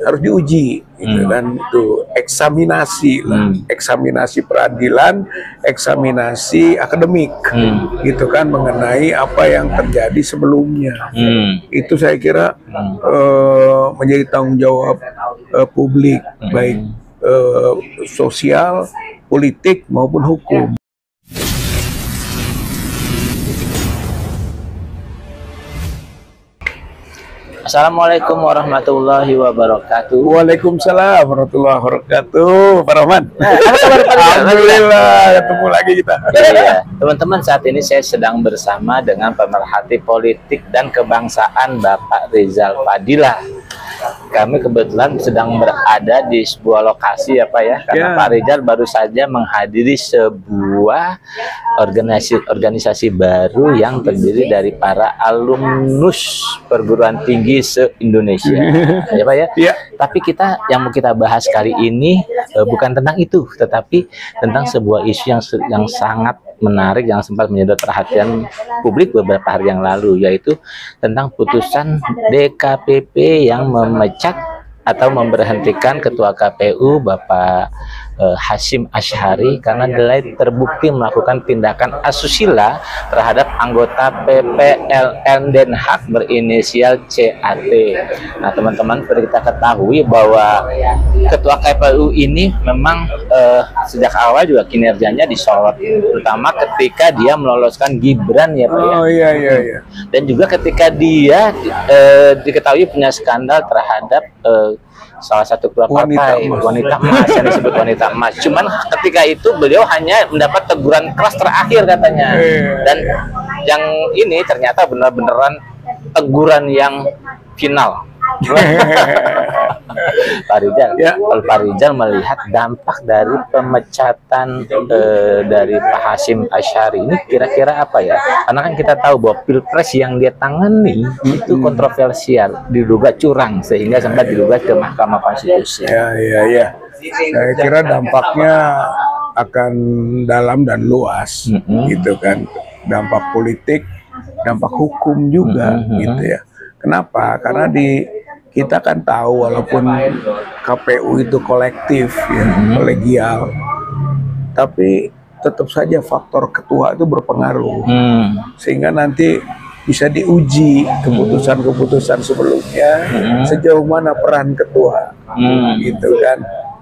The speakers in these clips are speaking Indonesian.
harus diuji gitu kan, itu eksaminasi lah, eksaminasi peradilan, eksaminasi akademik gitu kan, mengenai apa yang terjadi sebelumnya. Itu saya kira menjadi tanggung jawab publik, baik sosial, politik maupun hukum. Assalamualaikum warahmatullahi wabarakatuh. Waalaikumsalam warahmatullahi wabarakatuh. Pak Rahman. Alhamdulillah ketemu lagi kita. Iya, teman-teman, saat ini saya sedang bersama dengan pemerhati politik dan kebangsaan Bapak Rizal Fadilah. Kami kebetulan sedang berada di sebuah lokasi ya Pak ya, karena Pak Rizal baru saja menghadiri sebuah organisasi baru yang terdiri dari para alumnus perguruan tinggi se-Indonesia. Ya Pak ya? Ya. Tapi yang mau kita bahas kali ini bukan tentang itu, tetapi tentang sebuah isu yang sangat menarik yang sempat menyedot perhatian publik beberapa hari yang lalu, yaitu tentang putusan DKPP yang memecat atau memberhentikan Ketua KPU Bapak Hasyim Asyhari karena dinilai terbukti melakukan tindakan asusila terhadap anggota PPLN Den Haag berinisial CAT. Nah teman-teman, perlu kita ketahui bahwa Ketua KPU ini memang sejak awal juga kinerjanya disorot, terutama ketika dia meloloskan Gibran ya Pak ya. Oh iya. Dan juga ketika dia diketahui punya skandal terhadap salah satu ketua partai wanita emas yang disebut wanita emas. Cuman ketika itu beliau hanya mendapat teguran keras terakhir katanya. Dan yang ini ternyata benar-beneran teguran yang final. Pak Rizal, kalau Pak Rizal melihat dampak dari pemecatan dari Pak Hasyim Asyhari ini kira-kira apa ya? Karena kan kita tahu bahwa pilpres yang dia tangani itu kontroversial, diduga curang sehingga sempat diduga ke Mahkamah Konstitusi. Ya. Saya kira dampaknya akan dalam dan luas, gitu kan. Dampak politik, dampak hukum juga, gitu ya. Kenapa? Karena kita kan tahu walaupun KPU itu kolektif, ya, kolegial, tapi tetap saja faktor ketua itu berpengaruh, sehingga nanti bisa diuji keputusan-keputusan sebelumnya sejauh mana peran ketua, gitu kan,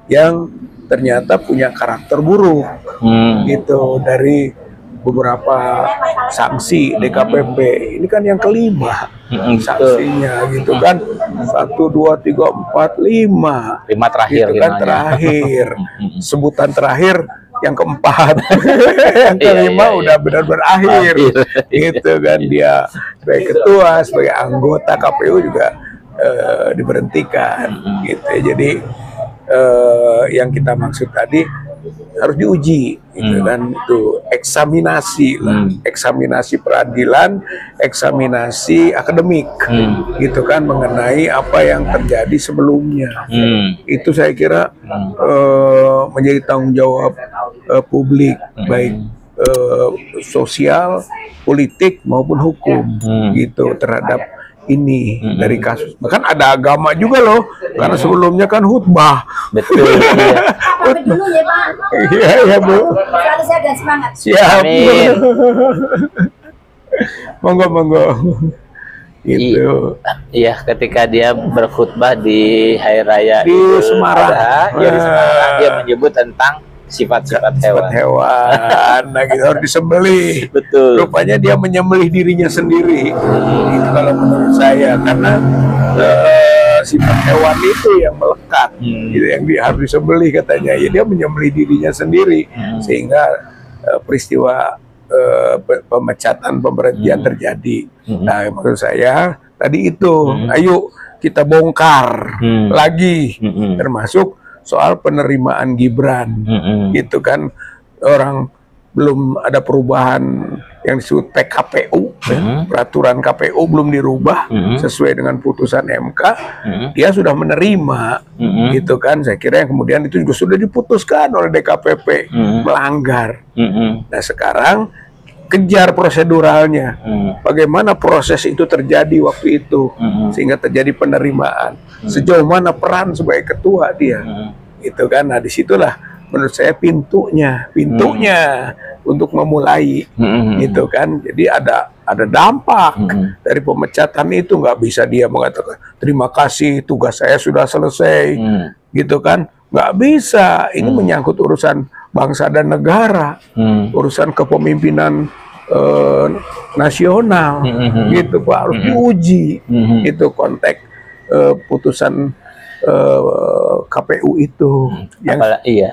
yang ternyata punya karakter buruk, gitu dari beberapa sanksi DKPP. Ini kan yang kelima sanksinya, gitu kan, 1, 2, 3, 4, 5 terakhir, gitu kan, terakhir sebutan terakhir yang keempat. Yang kelima udah benar-benar akhir, gitu kan. Dia sebagai ketua, sebagai anggota KPU juga diberhentikan, gitu. Jadi yang kita maksud tadi harus diuji, gitu kan, itu eksaminasi lah, eksaminasi peradilan, eksaminasi akademik, gitu kan, mengenai apa yang terjadi sebelumnya. Itu saya kira menjadi tanggung jawab publik, baik sosial, politik maupun hukum, gitu, terhadap ini dari kasus. Bahkan ada agama juga loh, karena sebelumnya kan khutbah. Betul. Pamit dulu ya Pak. Iya Bu. Selalu sehat dan semangat. Siap. Amin. Monggo. Gitu. Iya, ketika dia berkhutbah di Hari Raya Di Semarang, dia menyebut tentang sifat-sifat hewan. Nah, gitu, harus disembelih. Betul. Rupanya dia menyembelih dirinya sendiri. Itu kalau menurut saya, karena sifat hewan itu yang melekat, gitu, yang harus disembelih katanya. Ya, dia menyembelih dirinya sendiri, sehingga peristiwa pemecatan, pemberhentian terjadi. Nah, maksud saya tadi itu, ayo kita bongkar lagi, termasuk soal penerimaan Gibran, gitu kan. Orang belum ada perubahan yang disebut PKPU, peraturan KPU belum dirubah sesuai dengan putusan MK, dia sudah menerima, gitu kan. Saya kira yang kemudian itu juga sudah diputuskan oleh DKPP melanggar. Nah sekarang kejar proseduralnya, bagaimana proses itu terjadi waktu itu sehingga terjadi penerimaan, sejauh mana peran sebagai ketua dia, itu kan. Nah disitulah menurut saya pintunya untuk memulai, gitu kan. Jadi ada dampak dari pemecatan itu. Nggak bisa dia mengatakan terima kasih, tugas saya sudah selesai, gitu kan. Nggak bisa. Ini menyangkut urusan bangsa dan negara, urusan kepemimpinan nasional, gitu Pak, harus diuji. Itu konteks putusan KPU itu.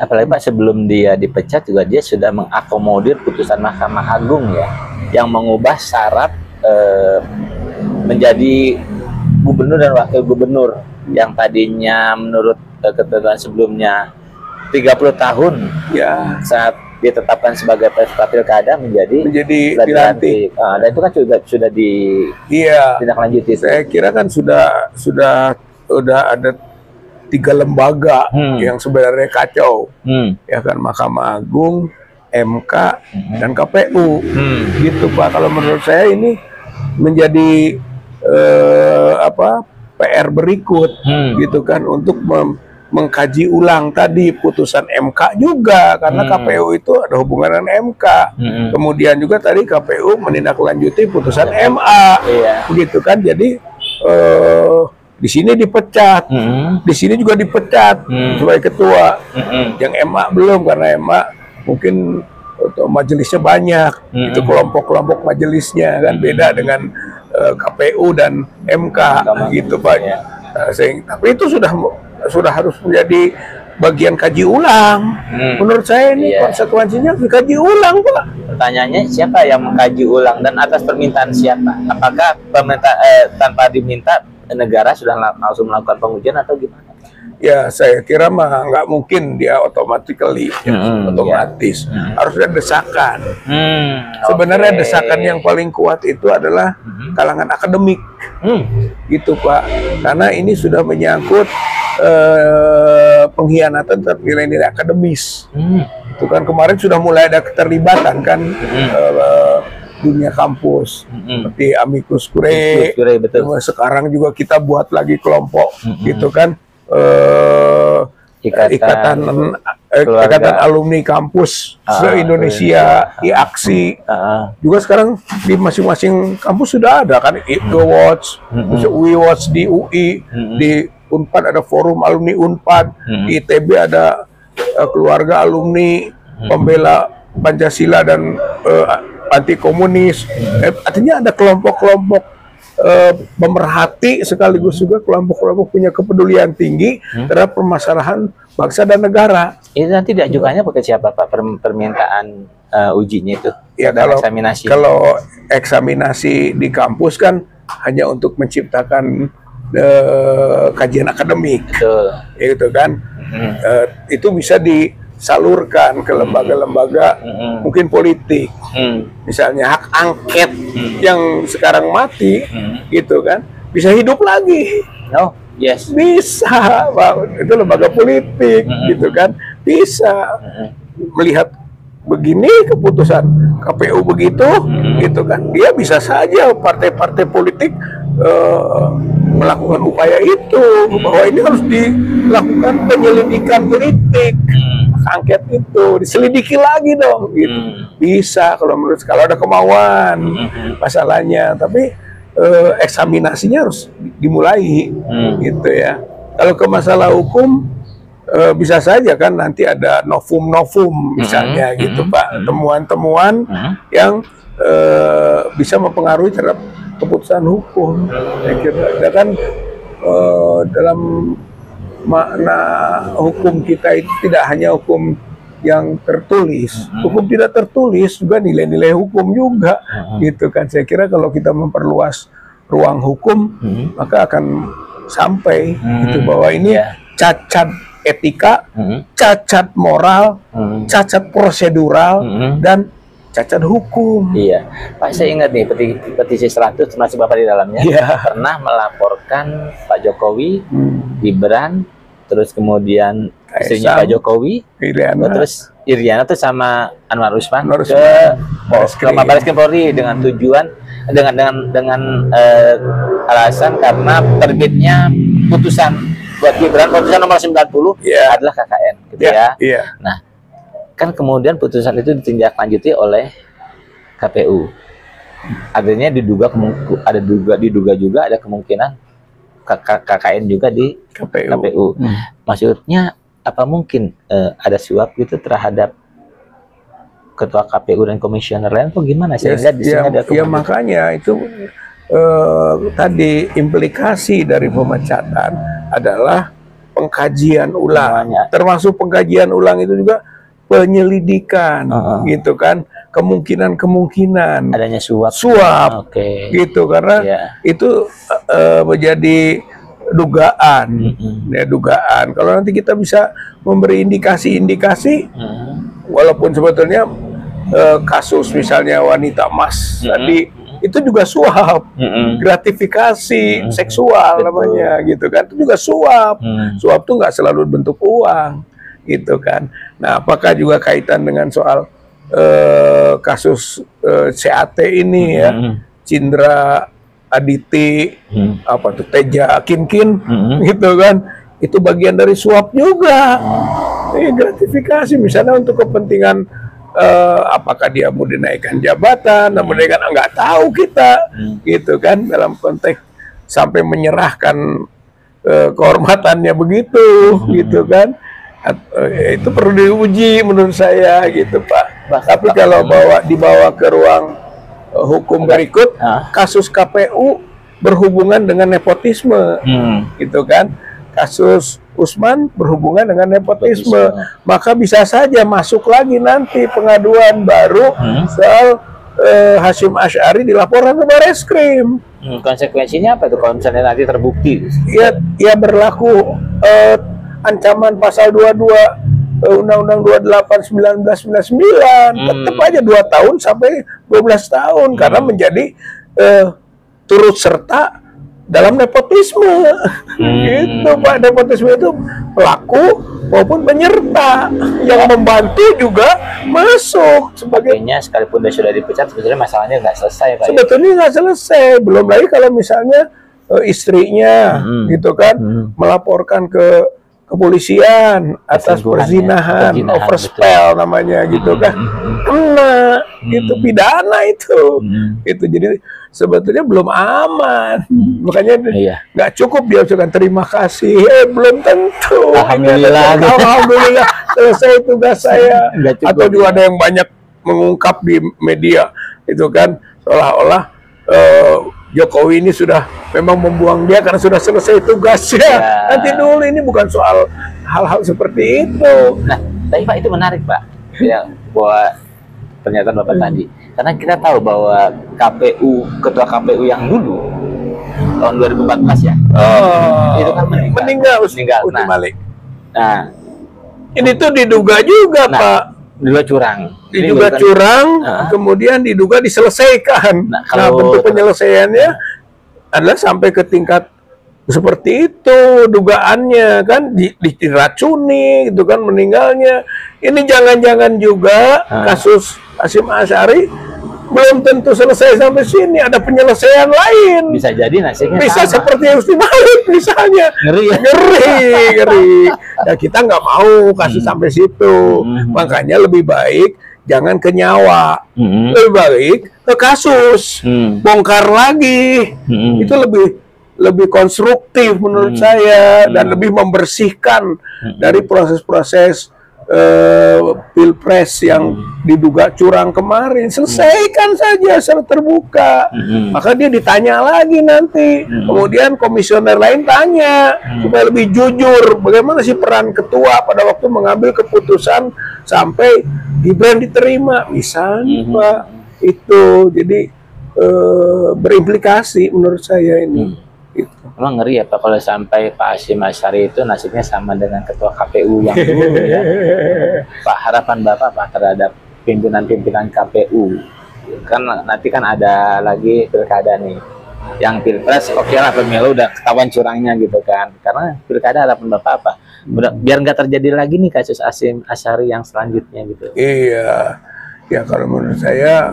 Apalagi Pak, sebelum dia dipecat juga dia sudah mengakomodir putusan Mahkamah Agung ya, yang mengubah syarat menjadi gubernur dan wakil gubernur yang tadinya menurut ketentuan sebelumnya 30 tahun ya, saat ditetapkan sebagai peserta pilkada menjadi dilantik. Dan itu kan sudah ditindaklanjuti. Saya kira kan sudah ada 3 lembaga yang sebenarnya kacau, ya kan, Mahkamah Agung, MK, dan KPU, gitu Pak. Kalau menurut saya ini menjadi PR berikut, gitu kan, untuk mengkaji ulang tadi putusan MK juga, karena KPU itu ada hubungan dengan MK. Kemudian juga tadi KPU menindaklanjuti putusan MA, gitu kan. Jadi di sini dipecat, di sini juga dipecat sebagai ketua. Yang MA belum, karena MA mungkin majelisnya banyak, itu kelompok-kelompok majelisnya kan beda dengan KPU dan MK, gitu Pak. Tapi itu sudah harus menjadi bagian kaji ulang. Menurut saya ini konsekuensinya dikaji ulang Pak. Pertanyaannya, siapa yang mengkaji ulang dan atas permintaan siapa? Apakah pemerintah tanpa diminta negara sudah langsung melakukan pengujian atau gimana? Ya saya kira mah nggak mungkin dia otomatis, harus ada desakan. Sebenarnya desakan yang paling kuat itu adalah kalangan akademik, gitu Pak, karena ini sudah menyangkut pengkhianatan terhadap nilai-nilai akademis. Itu kan kemarin sudah mulai ada keterlibatan kan, dunia kampus, seperti Amicus Curiae, sekarang juga kita buat lagi kelompok, gitu kan, ikatan alumni kampus se-Indonesia, IAKSI, juga sekarang di masing-masing kampus sudah ada kan, IPGWatch, WeWatch di UI, di Unpad ada forum alumni Unpad, di ITB ada keluarga alumni pembela Pancasila dan anti komunis. Artinya ada kelompok-kelompok pemerhati, sekaligus juga kelompok-kelompok punya kepedulian tinggi terhadap permasalahan bangsa dan negara. Itu nanti diajukannya pakai siapa Pak, permintaan ujinya itu? Ya kalau eksaminasi di kampus kan hanya untuk menciptakan kajian akademik, gitu kan. Itu bisa disalurkan ke lembaga-lembaga mungkin politik, misalnya hak angket yang sekarang mati, gitu kan, bisa hidup lagi. Bisa Pak, itu lembaga politik, gitu kan, bisa melihat begini keputusan KPU begitu, gitu kan, dia bisa saja partai-partai politik melakukan upaya itu, bahwa ini harus dilakukan penyelidikan politik, angket itu diselidiki lagi dong, gitu. Bisa kalau ada kemauan masalahnya, tapi eksaminasinya harus dimulai, gitu ya. Kalau ke masalah hukum, bisa saja kan nanti ada novum misalnya, gitu Pak, temuan-temuan yang bisa mempengaruhi terhadap keputusan hukum. Saya kira kan dalam makna hukum kita itu tidak hanya hukum yang tertulis, hukum tidak tertulis juga nilai-nilai hukum juga, gitu kan. Saya kira kalau kita memperluas ruang hukum, maka akan sampai gitu bahwa ini cacat etika, cacat moral, cacat prosedural, dan cacat hukum. Iya, Pak, saya ingat nih petisi 100 termasuk Bapak di dalamnya, pernah melaporkan Pak Jokowi, Gibran, terus kemudian istrinya Pak Jokowi, Iriana. terus Iriana tuh sama Anwar Usman Anwar ke Usman. Mabes Polri dengan tujuan dengan alasan karena terbitnya putusan buat Gibran, putusan nomor 90 adalah KKN gitu ya. Nah, kan kemudian putusan itu ditindaklanjuti oleh KPU. Artinya diduga juga ada kemungkinan KKN juga di KPU. Maksudnya apa mungkin ada suap gitu terhadap ketua KPU dan komisioner lain atau gimana? Saya lihat di sini ada makanya itu tadi implikasi dari pemecatan adalah pengkajian ulang. Termasuk pengkajian ulang itu juga penyelidikan, gitu kan, kemungkinan adanya suap, gitu, karena itu menjadi dugaan, dugaan. Kalau nanti kita bisa memberi indikasi, walaupun sebetulnya kasus misalnya wanita emas tadi itu juga suap, gratifikasi seksual namanya, gitu kan, itu juga suap. Suap tuh nggak selalu bentuk uang, gitu kan. Nah, apakah juga kaitan dengan soal kasus CAT ini ya, Cindra Aditi, apa tuh Teja Kinkin, gitu kan, itu bagian dari suap juga. Gratifikasi misalnya untuk kepentingan apakah dia mau dinaikkan jabatan, dan menaikkan nggak tahu kita, gitu kan, dalam konteks sampai menyerahkan kehormatannya begitu, gitu kan. Itu perlu diuji menurut saya, gitu Pak. Tapi kalau dibawa ke ruang hukum berikut, kasus KPU berhubungan dengan nepotisme, gitu kan. Kasus Usman berhubungan dengan nepotisme, maka bisa saja masuk lagi nanti pengaduan baru soal Hasyim Asy'ari dilaporkan ke Bareskrim. Konsekuensinya apa itu kalau misalnya nanti terbukti? Ya berlaku ancaman pasal 22 Undang-Undang 28 1999, tetap aja 2 tahun sampai 12 tahun karena menjadi turut serta dalam nepotisme. Gitu Pak, nepotisme itu pelaku maupun penyerta, yang membantu juga masuk sebagai. Sekalipun dia sudah dipecat, sebetulnya masalahnya nggak selesai Pak. Sebetulnya nggak selesai, belum lagi kalau misalnya istrinya gitu kan melaporkan ke kepolisian atas perzinahan, overspell namanya, gitu kan, kena itu pidana itu. Itu jadi sebetulnya belum aman, makanya nggak cukup dia ucapkan terima kasih, belum tentu. Alhamdulillah selesai tugas saya. Atau juga ada yang banyak mengungkap di media itu kan, seolah-olah Jokowi ini sudah memang membuang dia karena sudah selesai tugasnya. Nanti dulu, ini bukan soal hal-hal seperti itu. Nah, tapi Pak, itu menarik Pak, ya, bahwa pernyataan Bapak tadi. Karena kita tahu bahwa ketua KPU yang dulu tahun 2014 ya, itu kan meninggal. Nah, ini tuh diduga juga Pak. Diduga curang, kemudian diduga diselesaikan. Nah, bentuk penyelesaiannya adalah sampai ke tingkat seperti itu dugaannya kan, diracuni gitu kan meninggalnya. Ini jangan-jangan juga kasus Hasyim Asy'ari belum tentu selesai sampai sini, ada penyelesaian lain. Bisa jadi nasibnya bisa sama. Seperti Husni Malik misalnya. Ngeri. Ya kita nggak mau kasus sampai situ. Makanya lebih baik jangan ke nyawa, lebih baik ke kasus, bongkar lagi. Itu lebih konstruktif menurut saya, dan lebih membersihkan dari proses-proses pilpres yang diduga curang kemarin. Selesaikan saja secara terbuka, maka dia ditanya lagi nanti, kemudian komisioner lain tanya supaya lebih jujur bagaimana sih peran ketua pada waktu mengambil keputusan sampai Gibran diterima misalnya Pak. Itu jadi berimplikasi menurut saya ini. Emang ngeri ya Pak kalau sampai Pak Hasyim Asy'ari itu nasibnya sama dengan ketua KPU yang dulu ya. Pak, harapan Bapak Pak terhadap pimpinan-pimpinan KPU, kan nanti kan ada lagi pilkada nih, yang pilpres oke lah, pemilu udah ketahuan curangnya gitu kan. Karena pilkada harapan Bapak apa? Biar nggak terjadi lagi nih kasus Hasyim Asy'ari yang selanjutnya gitu. Iya, ya kalau menurut saya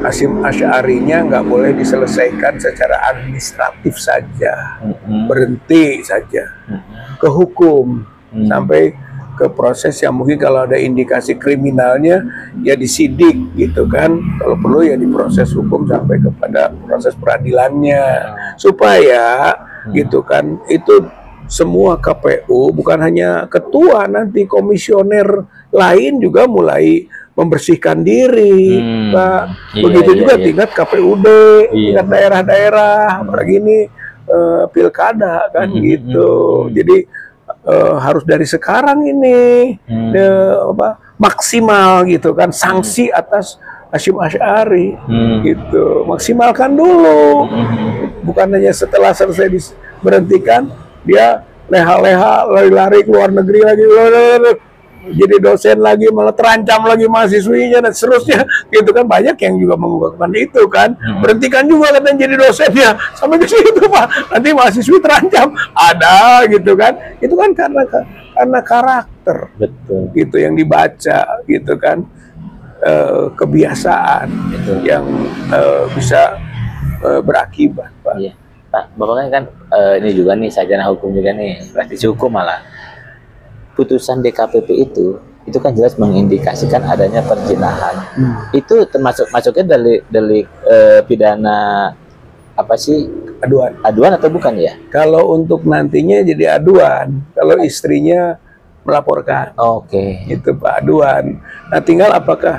Hasyim Asy'arinya nggak boleh diselesaikan secara administratif saja, berhenti saja ke hukum sampai ke proses yang mungkin kalau ada indikasi kriminalnya ya disidik gitu kan, kalau perlu ya diproses hukum sampai kepada proses peradilannya supaya gitu kan. Itu semua KPU, bukan hanya ketua, nanti komisioner lain juga mulai membersihkan diri, Pak. Begitu juga tingkat KPUD, tingkat daerah-daerah, apalagi ini pilkada kan gitu. Jadi harus dari sekarang ini maksimal gitu kan sanksi atas Hasyim Asy'ari gitu, maksimalkan dulu, bukan hanya setelah selesai berhentikan dia leha-leha lari-lari ke luar negeri lagi, jadi dosen lagi, malah terancam lagi mahasiswinya dan seterusnya gitu kan. Banyak yang juga mengungkapkan itu kan, berhentikan juga katanya jadi dosennya sampai ke situ Pak, nanti mahasiswi terancam ada gitu kan. Itu kan karena karakter, betul, gitu yang dibaca gitu kan, kebiasaan yang bisa berakibat Pak. Iya. Pak, Bapak kan ini juga nih sarjana hukum juga nih, praktisi hukum malah. Putusan DKPP itu kan jelas mengindikasikan adanya perzinahan. Itu masuknya delik pidana apa sih? Aduan atau bukan ya? Kalau untuk nantinya jadi aduan, kalau istrinya melaporkan. Oke. Itu Pak, aduan. Nah, tinggal apakah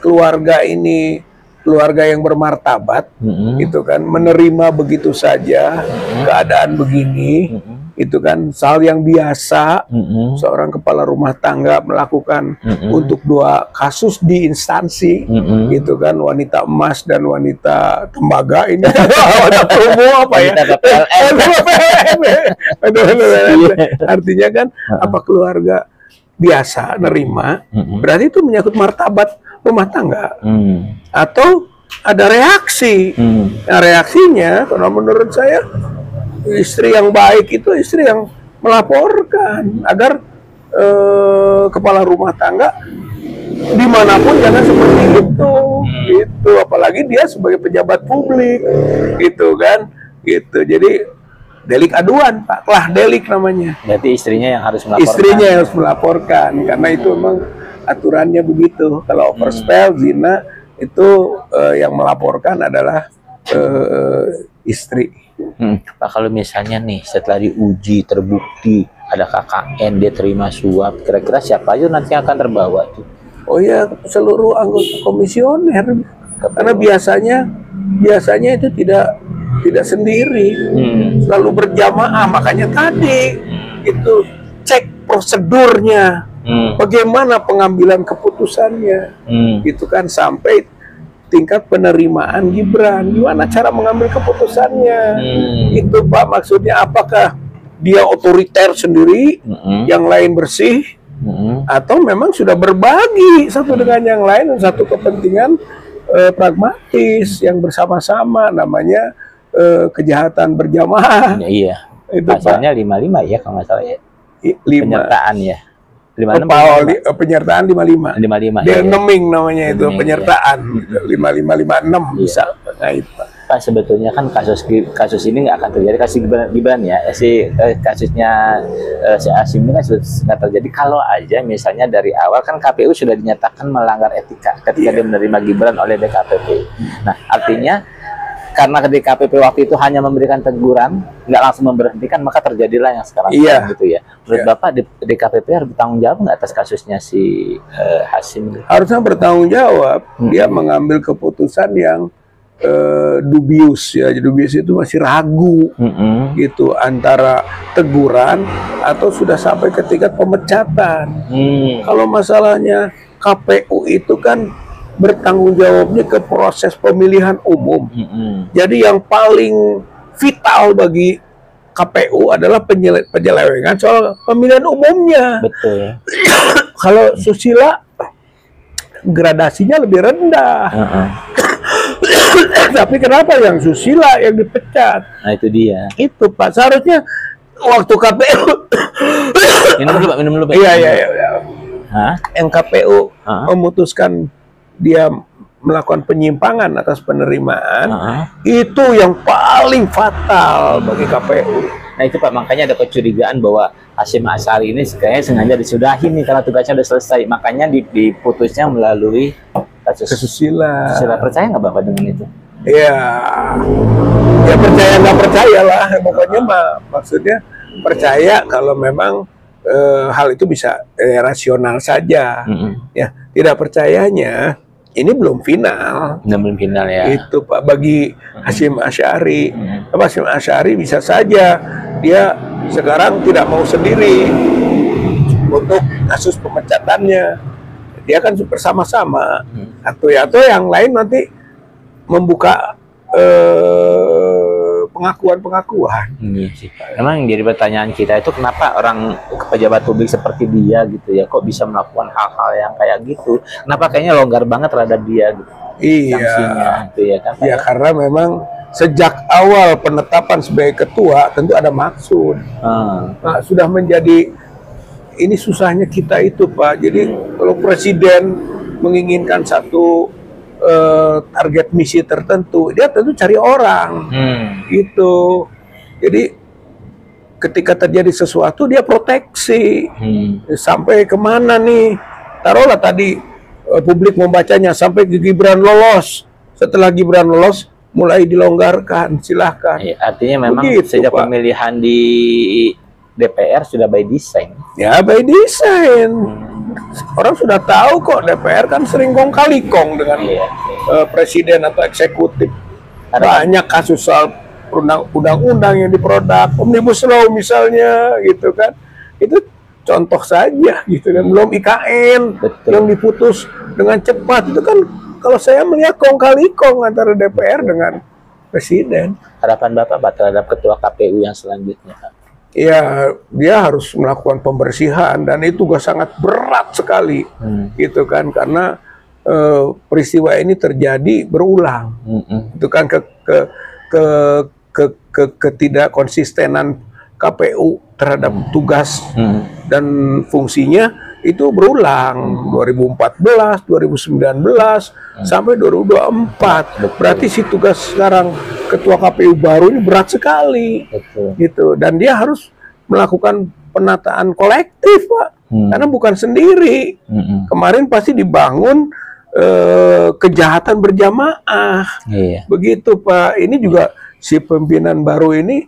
keluarga ini keluarga yang bermartabat, itu kan menerima begitu saja keadaan begini. Itu kan hal yang biasa, seorang kepala rumah tangga melakukan untuk 2 kasus di instansi, gitu kan, wanita emas dan wanita tembaga ini, wanita promo apa ya? Artinya kan apa keluarga biasa nerima, berarti itu menyangkut martabat rumah tangga, atau ada reaksi. Nah, reaksinya kalau menurut saya, istri yang baik itu istri yang melaporkan agar kepala rumah tangga dimanapun jangan seperti itu, gitu. Apalagi dia sebagai pejabat publik, gitu kan, gitu. Jadi delik aduan Pak, lah delik namanya. Berarti istrinya yang harus melaporkan. Istrinya yang harus melaporkan, karena itu memang aturannya begitu. Kalau overspell, zina itu yang melaporkan adalah istri. Pak, kalau misalnya nih setelah diuji terbukti ada KKN, dia terima suap, kira-kira siapa aja nanti akan terbawa tuh? Oh ya, seluruh anggota komisioner. Karena biasanya itu tidak sendiri, selalu berjamaah. Makanya tadi itu cek prosedurnya, bagaimana pengambilan keputusannya, gitu kan, sampai tingkat penerimaan Gibran, gimana cara mengambil keputusannya, itu Pak, maksudnya apakah dia otoriter sendiri, yang lain bersih, atau memang sudah berbagi satu dengan yang lain, satu kepentingan pragmatis yang bersama-sama, namanya kejahatan berjamaah. Iya, itu pasalnya 55 ya kalau nggak salah ya, penyertaan ya. 56, penyertaan 55. Naming namanya itu, penyertaan. 5556 bisa. Nah, itu Pak, sebetulnya kan kasus ini nggak akan terjadi, kasus Gibran ya, kasusnya si Hasyim ini kan sudah nggak terjadi kalau aja misalnya dari awal kan KPU sudah dinyatakan melanggar etika ketika dia menerima Gibran oleh DKPP. Nah, artinya karena DKPP waktu itu hanya memberikan teguran, nggak langsung memberhentikan, maka terjadilah yang sekarang gitu ya. Menurut Bapak, DKPP harus bertanggung jawab nggak atas kasusnya si Hasyim? Harusnya bertanggung jawab. Dia mengambil keputusan yang dubius ya. Dubius itu masih ragu, gitu, antara teguran atau sudah sampai ke tingkat pemecatan. Kalau masalahnya KPU itu kan bertanggung jawabnya ke proses pemilihan umum. Jadi yang paling vital bagi KPU adalah penyelewengan soal pemilihan umumnya. Betul. Kalau susila gradasinya lebih rendah. Tapi kenapa yang susila yang dipecat? Nah itu dia. Itu Pak, seharusnya waktu KPU Minum dulu Pak, minum dulu Pak. iya. Hah? Yang KPU Hah? memutuskan dia melakukan penyimpangan atas penerimaan, itu yang paling fatal bagi KPU. Nah itu Pak, makanya ada kecurigaan bahwa Hasyim Asy'ari ini kayaknya sengaja disudahi nih karena tugasnya udah selesai. Makanya diputusnya melalui kasus Kesusila. susila. Percaya nggak Bapak dengan itu? Ya, ya percaya nggak percaya lah. Pokoknya maksudnya percaya kalau memang hal itu bisa rasional saja. Ya, tidak percayanya ini belum final. Belum final ya. Itu Pak, bagi Hasyim Asy'ari. Hasyim Asy'ari bisa saja dia sekarang tidak mau sendiri untuk kasus pemecatannya. Dia kan bersama-sama. Atau yang lain nanti membuka pengakuan-pengakuan. Iya sih Pak. Memang jadi pertanyaan kita itu kenapa orang pejabat publik seperti dia gitu ya kok bisa melakukan hal-hal yang kayak gitu? Kenapa kayaknya longgar banget terhadap dia gitu? Sanksinya gitu ya kan? Ya karena memang sejak awal penetapan sebagai ketua tentu ada maksud. Nah, sudah menjadi ini susahnya kita itu Pak. Jadi kalau presiden menginginkan satu target misi tertentu, dia tentu cari orang. Gitu. Jadi ketika terjadi sesuatu dia proteksi. Sampai kemana nih? Taruhlah tadi publik membacanya sampai Gibran lolos. Setelah Gibran lolos mulai dilonggarkan, silahkan. Ya, artinya memang begitu, sejak Pak. pemilihan di DPR sudah by design. Ya by design. Orang sudah tahu kok DPR kan sering kong kali kong dengan presiden atau eksekutif. Banyak kasus soal undang-undang yang diproduk, Omnibus Law misalnya, gitu kan. Itu contoh saja, gitu kan. Belum IKN yang diputus dengan cepat itu kan. Kalau saya melihat kong kali kong antara DPR dengan presiden. Harapan Bapak terhadap ketua KPU yang selanjutnya, Pak? Ya, dia harus melakukan pembersihan dan itu juga sangat berat sekali, gitu kan, karena peristiwa ini terjadi berulang, itu kan ketidak konsistenan KPU terhadap tugas dan fungsinya itu berulang 2014, 2019 sampai 2024. Berarti si tugas sekarang ketua KPU baru ini berat sekali. Gitu. Dan dia harus melakukan penataan kolektif, Pak. Karena bukan sendiri. Kemarin pasti dibangun kejahatan berjamaah. Begitu, Pak. Ini juga si pimpinan baru ini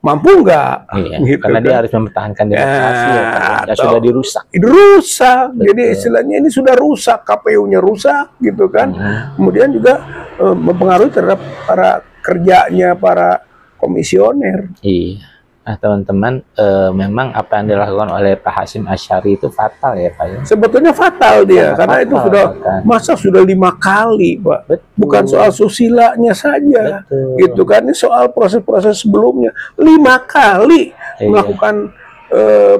mampu nggak? Gitu, karena kan? dia harus mempertahankan demokrasi yang sudah dirusak. Rusak. Jadi istilahnya ini sudah rusak, KPU-nya rusak, gitu kan. Kemudian juga mempengaruhi terhadap para kerjanya para komisioner. Iya. Nah teman-teman, memang apa yang dilakukan oleh Pak Hasyim Asy'ari itu fatal ya Pak ya? Sebetulnya fatal dia, karena fatal, itu sudah kan? masa sudah 5 kali, Pak. Betul. Bukan soal susilanya saja, gitu kan? Ini soal proses-proses sebelumnya 5 kali melakukan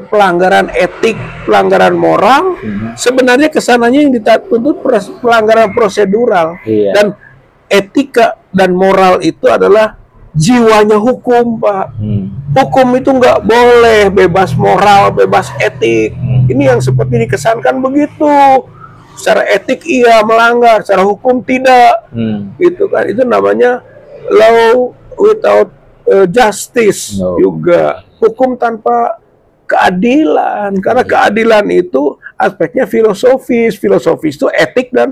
pelanggaran etik, pelanggaran moral. Sebenarnya kesananya yang dituntut pelanggaran prosedural, dan etika dan moral itu adalah jiwanya hukum, Pak. Hukum itu nggak boleh bebas moral, bebas etik. Ini yang seperti dikesankan begitu. Secara etik iya melanggar, secara hukum tidak. Gitu kan. Itu namanya law without justice juga. Hukum tanpa keadilan. Karena keadilan itu aspeknya filosofis. Filosofis itu etik dan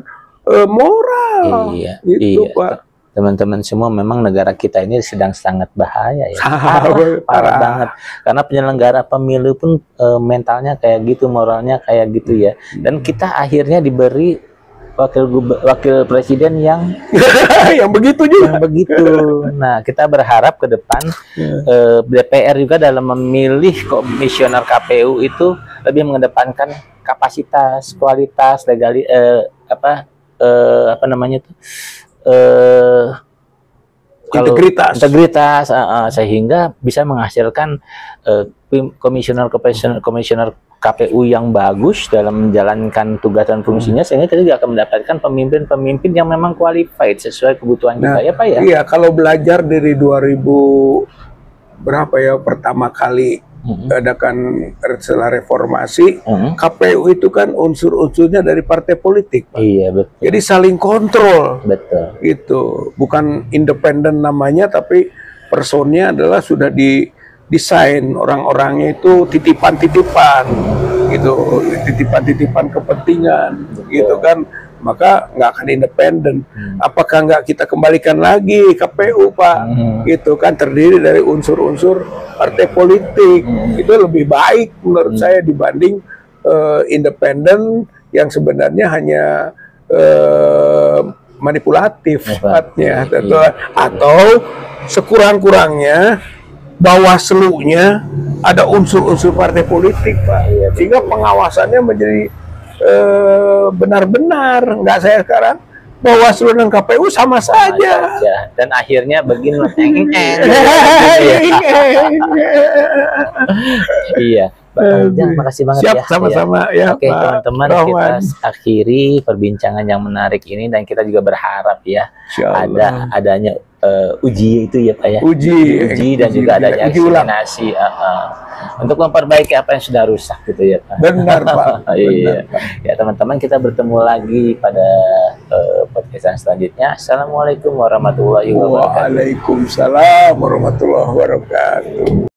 moral. Gitu, Pak. Teman-teman semua, memang negara kita ini sedang sangat bahaya ya, parah banget. Karena penyelenggara pemilu pun mentalnya kayak gitu, moralnya kayak gitu ya. Dan kita akhirnya diberi wakil presiden yang yang begitu juga. Yang begitu. Nah, kita berharap ke depan DPR juga dalam memilih komisioner KPU itu lebih mengedepankan kapasitas, kualitas, apa namanya itu? Integritas, sehingga bisa menghasilkan komisioner KPU yang bagus dalam menjalankan tugas dan fungsinya, sehingga kita juga akan mendapatkan pemimpin-pemimpin yang memang qualified sesuai kebutuhan kita, ya Pak ya? Iya, kalau belajar dari 2000 berapa ya pertama kali adakan setelah reformasi, KPU itu kan unsur-unsurnya dari partai politik, Pak. Iya, betul. Jadi saling kontrol. Betul. Gitu. Bukan independen namanya, tapi personnya adalah sudah didesain, orang-orangnya itu titipan-titipan gitu, titipan-titipan kepentingan gitu kan, maka nggak akan independen. Apakah nggak kita kembalikan lagi KPU, Pak? Gitu kan, terdiri dari unsur-unsur partai politik. Itu lebih baik menurut saya dibanding independen yang sebenarnya hanya manipulatif sifatnya, atau sekurang-kurangnya Bawaslu-nya ada unsur-unsur partai politik, Pak, sehingga pengawasannya menjadi benar-benar. Nggak saya sekarang Bawaslu dan KPU sama saja. Dan akhirnya begini. Iya. Terima kasih banget. Siap, sama-sama ya. Oke, teman-teman, kita akhiri perbincangan yang menarik ini, dan kita juga berharap ya adanya uji itu ya Pak ya. Uji dan juga adanya eksaminasi untuk memperbaiki apa yang sudah rusak gitu ya Pak. Benar Pak. Iya. Ya teman-teman, kita bertemu lagi pada podcast selanjutnya. Assalamualaikum warahmatullahi wabarakatuh. Waalaikumsalam warahmatullahi wabarakatuh.